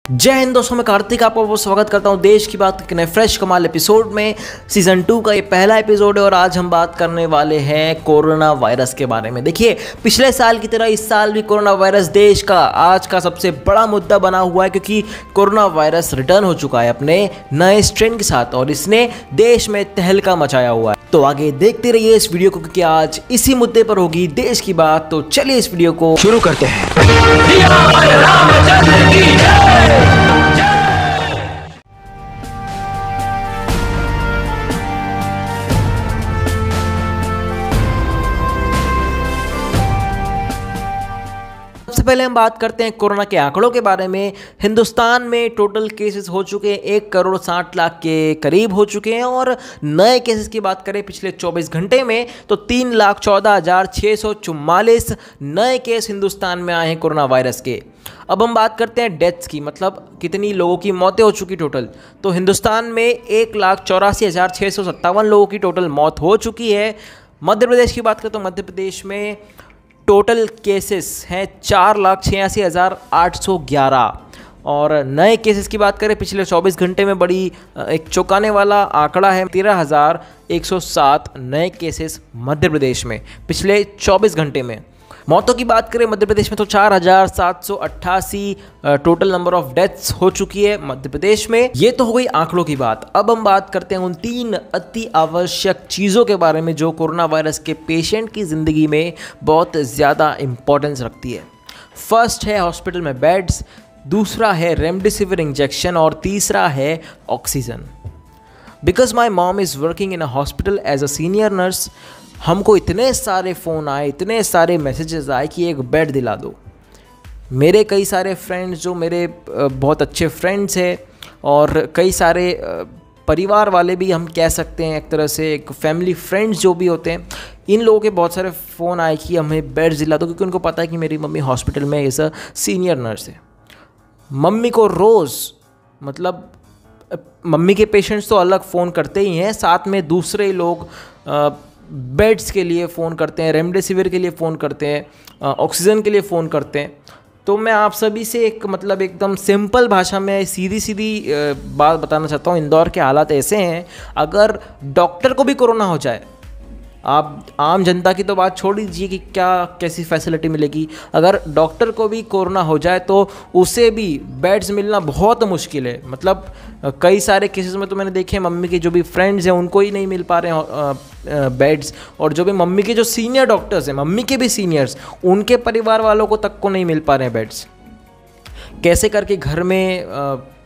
जय हिंद दोस्तों, मैं कार्तिक आपका बहुत स्वागत करता हूं देश की बात के नए फ्रेश कमाल एपिसोड में। सीजन 2 का ये पहला एपिसोड है और आज हम बात करने वाले हैं कोरोना वायरस के बारे में। देखिए, पिछले साल की तरह इस साल भी कोरोना वायरस देश का आज का सबसे बड़ा मुद्दा बना हुआ है, क्योंकि कोरोना वायरस रिटर्न हो चुका है अपने नए स्ट्रेन के साथ और इसने देश में तहलका मचाया हुआ है। तो आगे देखते रहिए इस वीडियो को, क्योंकि आज इसी मुद्दे पर होगी देश की बात। तो चलिए इस वीडियो को शुरू करते हैं। सबसे पहले हम बात करते हैं कोरोना के आंकड़ों के बारे में। हिंदुस्तान में टोटल केसेस हो चुके हैं 1,60,00,000 के करीब हो चुके हैं और नए केसेस की बात करें पिछले 24 घंटे में तो 3,14,644 नए केस हिंदुस्तान में आए हैं कोरोना वायरस के। अब हम बात करते हैं डेथ्स की, मतलब कितनी लोगों की मौतें हो चुकी टोटल। तो हिंदुस्तान में 1,84,657 लोगों की टोटल मौत हो चुकी है। मध्य प्रदेश की बात करें तो मध्य प्रदेश में टोटल केसेस हैं 4,86,811 और नए केसेस की बात करें पिछले 24 घंटे में बड़ी एक चौंकाने वाला आंकड़ा है 13,107 नए केसेस मध्य प्रदेश में पिछले 24 घंटे में। मौतों की बात करें मध्य प्रदेश में तो 4,788 टोटल नंबर ऑफ डेथ्स हो चुकी है मध्य प्रदेश में। ये तो हो गई आंकड़ों की बात। अब हम बात करते हैं उन 3 अति आवश्यक चीज़ों के बारे में जो कोरोना वायरस के पेशेंट की ज़िंदगी में बहुत ज़्यादा इंपॉर्टेंस रखती है। फर्स्ट है हॉस्पिटल में बेड्स, दूसरा है रेमडेसिविर इंजेक्शन और तीसरा है oxygen. Because my mom is working in a hospital as a senior nurse, हमको इतने सारे फ़ोन आए, इतने सारे मैसेजेस आए कि एक बेड दिला दो। मेरे कई सारे फ्रेंड्स जो मेरे बहुत अच्छे फ्रेंड्स हैं और कई सारे परिवार वाले भी हम कह सकते हैं, एक तरह से एक फैमिली फ्रेंड्स जो भी होते हैं, इन लोगों के बहुत सारे फ़ोन आए कि हमें बेड दिला दो, क्योंकि उनको पता है कि मेरी मम्मी हॉस्पिटल में एज अ सीनियर नर्स है। मम्मी को रोज़, मतलब मम्मी के पेशेंट्स तो अलग फ़ोन करते ही हैं, साथ में दूसरे लोग बेड्स के लिए फ़ोन करते हैं, रेमडेसिविर के लिए फ़ोन करते हैं, ऑक्सीजन के लिए फ़ोन करते हैं। तो मैं आप सभी से एक मतलब एकदम सिंपल भाषा में सीधी सीधी बात बताना चाहता हूँ। इंदौर के हालात ऐसे हैं, अगर डॉक्टर को भी कोरोना हो जाए, आप आम जनता की तो बात छोड़ दीजिए कि क्या कैसी फैसिलिटी मिलेगी, अगर डॉक्टर को भी कोरोना हो जाए तो उसे भी बेड्स मिलना बहुत मुश्किल है। मतलब कई सारे केसेस में तो मैंने देखे मम्मी के जो भी फ्रेंड्स हैं उनको ही नहीं मिल पा रहे हैं बेड्स, और जो भी मम्मी के जो सीनियर डॉक्टर्स हैं, मम्मी के भी सीनियर्स, उनके परिवार वालों को तक को नहीं मिल पा रहे हैं बेड्स। कैसे करके घर में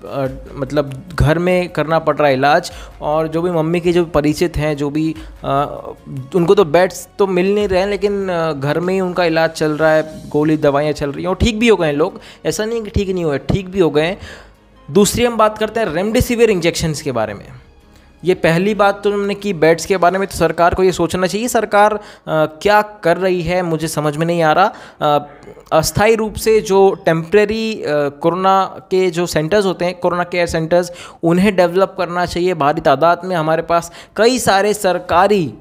मतलब घर में करना पड़ रहा है इलाज, और जो भी मम्मी के जो परिचित हैं जो भी उनको तो बेड्स तो मिल नहीं रहे हैं, लेकिन घर में ही उनका इलाज चल रहा है, गोली दवाइयाँ चल रही हैं और ठीक भी हो गए हैं लोग। ऐसा नहीं कि ठीक नहीं हुए, ठीक भी हो गए हैं। दूसरी हम बात करते हैं रेमडेसिविर इंजेक्शंस के बारे में। ये पहली बात तो हमने की बेड्स के बारे में, तो सरकार को ये सोचना चाहिए सरकार क्या कर रही है, मुझे समझ में नहीं आ रहा। अस्थायी रूप से जो टेम्प्रेरी कोरोना के जो सेंटर्स होते हैं, कोरोना केयर सेंटर्स, उन्हें डेवलप करना चाहिए भारी तादाद में। हमारे पास कई सारे सरकारी,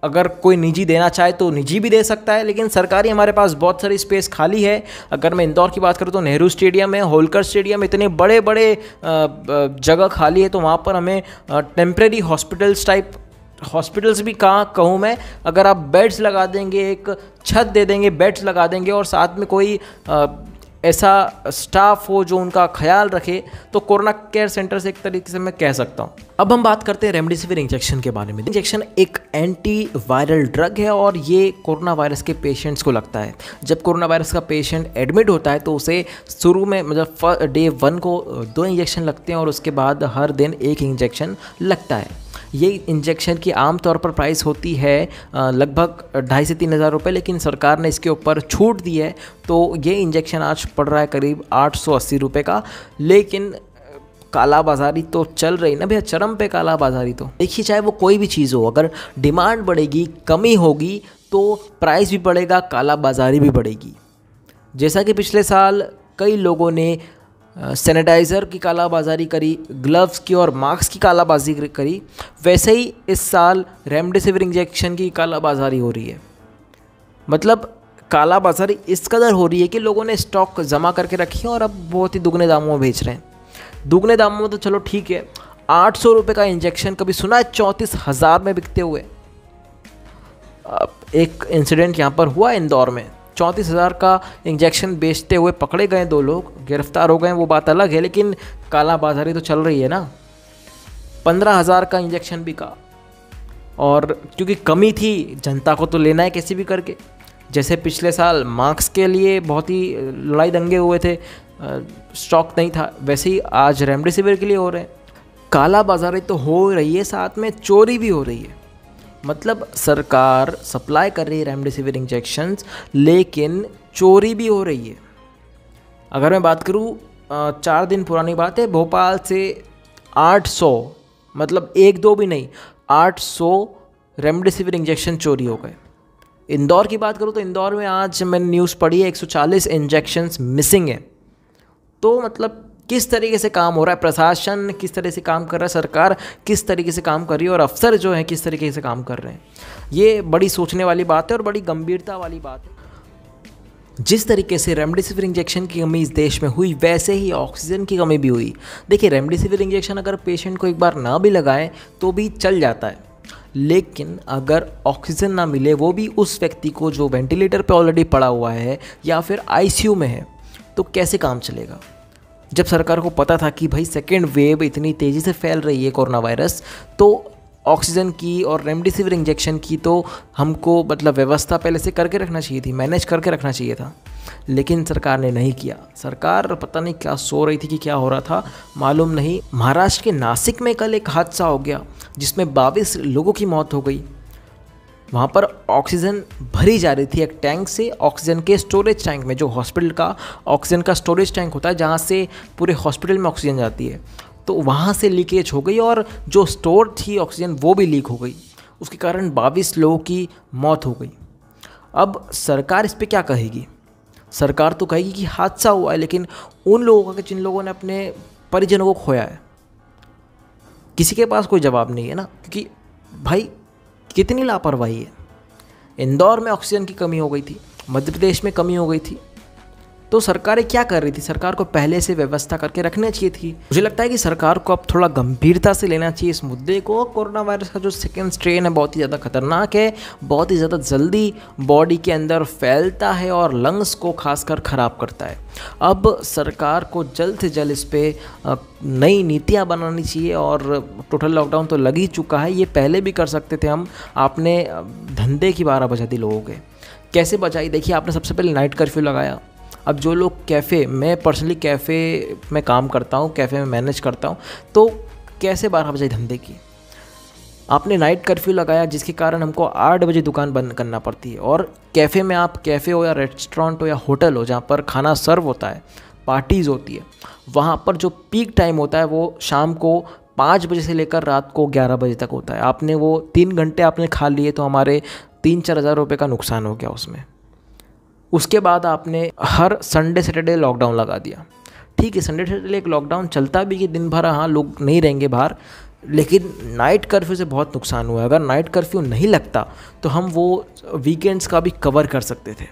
अगर कोई निजी देना चाहे तो निजी भी दे सकता है, लेकिन सरकारी हमारे पास बहुत सारी स्पेस खाली है। अगर मैं इंदौर की बात करूँ तो नेहरू स्टेडियम है, होलकर स्टेडियम, इतने बड़े बड़े जगह खाली है, तो वहाँ पर हमें टेम्प्रेरी हॉस्पिटल्स टाइप हॉस्पिटल्स भी कहाँ कहूँ मैं, अगर आप बेड्स लगा देंगे, एक छत दे देंगे, बेड्स लगा देंगे और साथ में कोई ऐसा स्टाफ हो जो उनका ख्याल रखे, तो कोरोना केयर सेंटर से एक तरीके से मैं कह सकता हूँ। अब हम बात करते हैं रेमडेसिविर इंजेक्शन के बारे में। इंजेक्शन एक एंटी वायरल ड्रग है और ये कोरोना वायरस के पेशेंट्स को लगता है। जब कोरोना वायरस का पेशेंट एडमिट होता है तो उसे शुरू में मतलब डे 1 को 2 इंजेक्शन लगते हैं और उसके बाद हर दिन 1 इंजेक्शन लगता है। ये इंजेक्शन की आमतौर पर प्राइस होती है लगभग 2,500 से 3,000 रुपये, लेकिन सरकार ने इसके ऊपर छूट दी है, तो ये इंजेक्शन आज पड़ रहा है करीब 880 रुपये का। लेकिन कालाबाजारी तो चल रही ना भैया, चरम पे कालाबाजारी। तो देखिए, चाहे वो कोई भी चीज़ हो, अगर डिमांड बढ़ेगी, कमी होगी, तो प्राइस भी बढ़ेगा, कालाबाजारी भी बढ़ेगी। जैसा कि पिछले साल कई लोगों ने सैनिटाइज़र की कालाबाजारी करी, ग्लव्स की और मास्क की कालाबाजारी करी, वैसे ही इस साल रेमडेसिविर इंजेक्शन की कालाबाजारी हो रही है। मतलब कालाबाजारी इस कदर हो रही है कि लोगों ने स्टॉक जमा करके रखी है और अब बहुत ही दुगने दामों में बेच रहे हैं। दुगने दामों में तो चलो ठीक है, 800 रुपये का इंजेक्शन कभी सुना है 34,000 में बिकते हुए। अब एक इंसिडेंट यहाँ पर हुआ इंदौर में, 34,000 का इंजेक्शन बेचते हुए पकड़े गए 2 लोग, गिरफ्तार हो गए, वो बात अलग है, लेकिन कालाबाजारी तो चल रही है ना। 15,000 का इंजेक्शन बिका, और क्योंकि कमी थी जनता को तो लेना है कैसे भी करके। जैसे पिछले साल मास्क के लिए बहुत ही लड़ाई दंगे हुए थे, स्टॉक नहीं था, वैसे ही आज रेमडेसिविर के लिए हो रहे हैं। कालाबाजारी तो हो रही है, साथ में चोरी भी हो रही है। मतलब सरकार सप्लाई कर रही है रेमडेसिविर इंजेक्शन्स, लेकिन चोरी भी हो रही है। अगर मैं बात करूँ, 4 दिन पुरानी बात है, भोपाल से 800, मतलब 1-2 भी नहीं, 800 रेमडेसिविर इंजेक्शन चोरी हो गए। इंदौर की बात करूँ तो इंदौर में आज मैंने न्यूज़ पढ़ी है 140 इंजेक्शन्स मिसिंग है। तो मतलब किस तरीके से काम हो रहा है, प्रशासन किस तरह से काम कर रहा है, सरकार किस तरीके से काम कर रही है, और अफसर जो हैं किस तरीके से काम कर रहे हैं, ये बड़ी सोचने वाली बात है और बड़ी गंभीरता वाली बात है। जिस तरीके से रेमडेसिविर इंजेक्शन की कमी इस देश में हुई, वैसे ही ऑक्सीजन की कमी भी हुई। देखिए, रेमडेसिविर इंजेक्शन अगर पेशेंट को एक बार ना भी लगाए तो भी चल जाता है, लेकिन अगर ऑक्सीजन ना मिले, वो भी उस व्यक्ति को जो वेंटिलेटर पे ऑलरेडी पड़ा हुआ है या फिर आईसीयू में है, तो कैसे काम चलेगा। जब सरकार को पता था कि भाई सेकेंड वेव इतनी तेज़ी से फैल रही है कोरोना वायरस, तो ऑक्सीजन की और रेमडेसिविर इंजेक्शन की तो हमको मतलब व्यवस्था पहले से करके रखना चाहिए थी, मैनेज करके रखना चाहिए था, लेकिन सरकार ने नहीं किया। सरकार पता नहीं क्या सो रही थी कि क्या हो रहा था, मालूम नहीं। महाराष्ट्र के नासिक में कल एक हादसा हो गया जिसमें 22 लोगों की मौत हो गई। वहाँ पर ऑक्सीजन भरी जा रही थी एक टैंक से, ऑक्सीजन के स्टोरेज टैंक में, जो हॉस्पिटल का ऑक्सीजन का स्टोरेज टैंक होता है जहाँ से पूरे हॉस्पिटल में ऑक्सीजन जाती है, तो वहाँ से लीकेज हो गई और जो स्टोर थी ऑक्सीजन वो भी लीक हो गई। उसके कारण 22 लोगों की मौत हो गई। अब सरकार इस पर क्या कहेगी? सरकार तो कहेगी कि हादसा हुआ है, लेकिन उन लोगों का जिन लोगों ने अपने परिजनों को खोया है, किसी के पास कोई जवाब नहीं है ना, क्योंकि भाई कितनी लापरवाही है। इंदौर में ऑक्सीजन की कमी हो गई थी, मध्य प्रदेश में कमी हो गई थी, तो सरकारें क्या कर रही थी? सरकार को पहले से व्यवस्था करके रखनी चाहिए थी। मुझे लगता है कि सरकार को अब थोड़ा गंभीरता से लेना चाहिए इस मुद्दे को। कोरोना वायरस का जो सेकेंड स्ट्रेन है बहुत ही ज़्यादा खतरनाक है, बहुत ही ज़्यादा जल्दी बॉडी के अंदर फैलता है और लंग्स को खासकर ख़राब करता है। अब सरकार को जल्द से जल्द इस पर नई नीतियाँ बनानी चाहिए, और टोटल लॉकडाउन तो लग ही चुका है, ये पहले भी कर सकते थे हम। आपने धंधे की 12 बजा दी लोगों के, कैसे बचाई? देखिए, आपने सबसे पहले नाइट कर्फ्यू लगाया। अब जो लोग कैफ़े, मैं पर्सनली कैफ़े में काम करता हूँ, कैफ़े में मैनेज करता हूँ, तो कैसे 12 बजे धंधे की? आपने नाइट कर्फ्यू लगाया जिसके कारण हमको 8 बजे दुकान बंद करना पड़ती है। और कैफ़े में, आप कैफ़े हो या रेस्टोरेंट हो या होटल हो जहाँ पर खाना सर्व होता है, पार्टीज़ होती है, वहाँ पर जो पीक टाइम होता है वो शाम को 5 बजे से लेकर रात को 11 बजे तक होता है। आपने वो 3 घंटे आपने खा लिए तो हमारे 3-4 हज़ार रुपये का नुकसान हो गया उसमें। उसके बाद आपने हर संडे सैटरडे लॉकडाउन लगा दिया। ठीक है, संडे सैटरडे एक लॉकडाउन चलता भी कि दिन भर हाँ लोग नहीं रहेंगे बाहर, लेकिन नाइट कर्फ्यू से बहुत नुकसान हुआ है। अगर नाइट कर्फ्यू नहीं लगता तो हम वो वीकेंड्स का भी कवर कर सकते थे।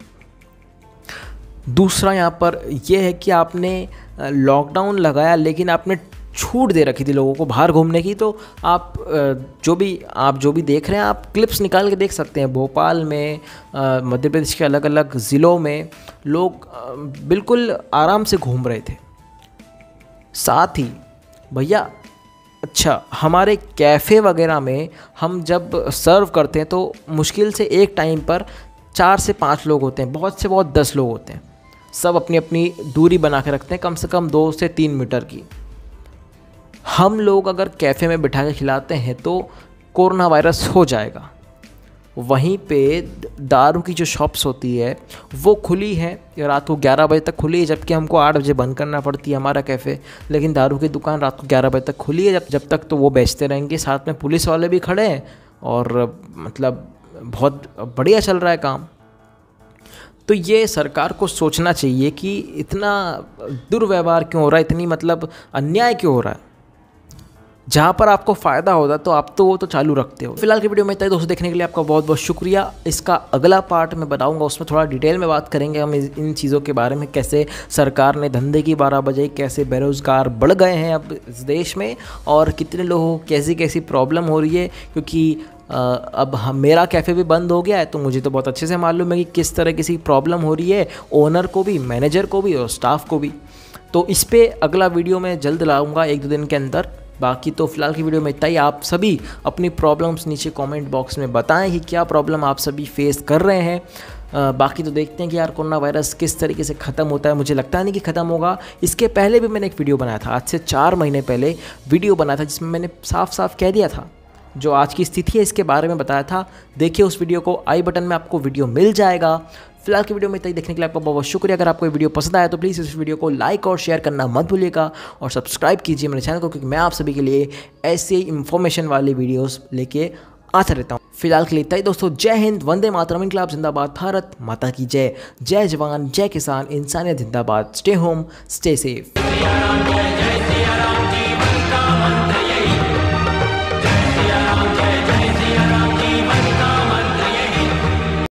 दूसरा यहाँ पर यह है कि आपने लॉकडाउन लगाया, लेकिन आपने छूट दे रखी थी लोगों को बाहर घूमने की। तो आप जो भी देख रहे हैं, आप क्लिप्स निकाल के देख सकते हैं। भोपाल में, मध्य प्रदेश के अलग अलग ज़िलों में लोग बिल्कुल आराम से घूम रहे थे। साथ ही भैया, अच्छा, हमारे कैफ़े वगैरह में हम जब सर्व करते हैं तो मुश्किल से एक टाइम पर 4 से 5 लोग होते हैं, बहुत से बहुत 10 लोग होते हैं। सब अपनी अपनी दूरी बना के रखते हैं, कम से कम 2 से 3 मीटर की। हम लोग अगर कैफ़े में बिठा के खिलाते हैं तो कोरोना वायरस हो जाएगा। वहीं पे दारू की जो शॉप्स होती है वो खुली है, रात को 11 बजे तक खुली है, जबकि हमको 8 बजे बंद करना पड़ती है हमारा कैफ़े। लेकिन दारू की दुकान रात को 11 बजे तक खुली है, जब तक तो वो बेचते रहेंगे। साथ में पुलिस वाले भी खड़े हैं और मतलब बहुत बढ़िया चल रहा है काम। तो ये सरकार को सोचना चाहिए कि इतना दुर्व्यवहार क्यों हो रहा है, इतनी मतलब अन्याय क्यों हो रहा है। जहाँ पर आपको फ़ायदा होता तो आप तो वो तो चालू रखते हो। फिलहाल की वीडियो में इतना ही दोस्तों, देखने के लिए आपका बहुत बहुत शुक्रिया। इसका अगला पार्ट मैं बताऊंगा, उसमें थोड़ा डिटेल में बात करेंगे हम इन चीज़ों के बारे में, कैसे सरकार ने धंधे की 12 बजाई, कैसे बेरोज़गार बढ़ गए हैं अब इस देश में, और कितने लोगों को कैसी कैसी प्रॉब्लम हो रही है। क्योंकि अब मेरा कैफ़े भी बंद हो गया है, तो मुझे तो बहुत अच्छे से मालूम है कि किस तरह की प्रॉब्लम हो रही है, ओनर को भी, मैनेजर को भी और स्टाफ को भी। तो इस पर अगला वीडियो मैं जल्द लाऊंगा 1-2 दिन के अंदर। बाकी तो फिलहाल की वीडियो में इतना ही। आप सभी अपनी प्रॉब्लम्स नीचे कमेंट बॉक्स में बताएं कि क्या प्रॉब्लम आप सभी फेस कर रहे हैं। बाकी तो देखते हैं कि यार कोरोना वायरस किस तरीके से ख़त्म होता है। मुझे लगता नहीं कि ख़त्म होगा। इसके पहले भी मैंने एक वीडियो बनाया था, आज से 4 महीने पहले वीडियो बनाया था, जिसमें मैंने साफ साफ कह दिया था जो आज की स्थिति है इसके बारे में बताया था। देखिए उस वीडियो को, आई बटन में आपको वीडियो मिल जाएगा। फिलहाल की वीडियो में इतना ही। देखने के लिए आपका बहुत बहुत शुक्रिया। अगर आपको ये वीडियो पसंद आया तो प्लीज़ इस वीडियो को लाइक और शेयर करना मत भूलिएगा, और सब्सक्राइब कीजिए मेरे चैनल को, क्योंकि मैं आप सभी के लिए ऐसे ही इंफॉर्मेशन वाली वीडियोस लेके आता रहता हूँ। फिलहाल के लिए इतना ही दोस्तों। जय हिंद, वंदे मातरम, इनकलाब जिंदाबाद, भारत माता की जय। जय जवान, जय किसान, इंसानियत जिंदाबाद। Stay home, stay safe.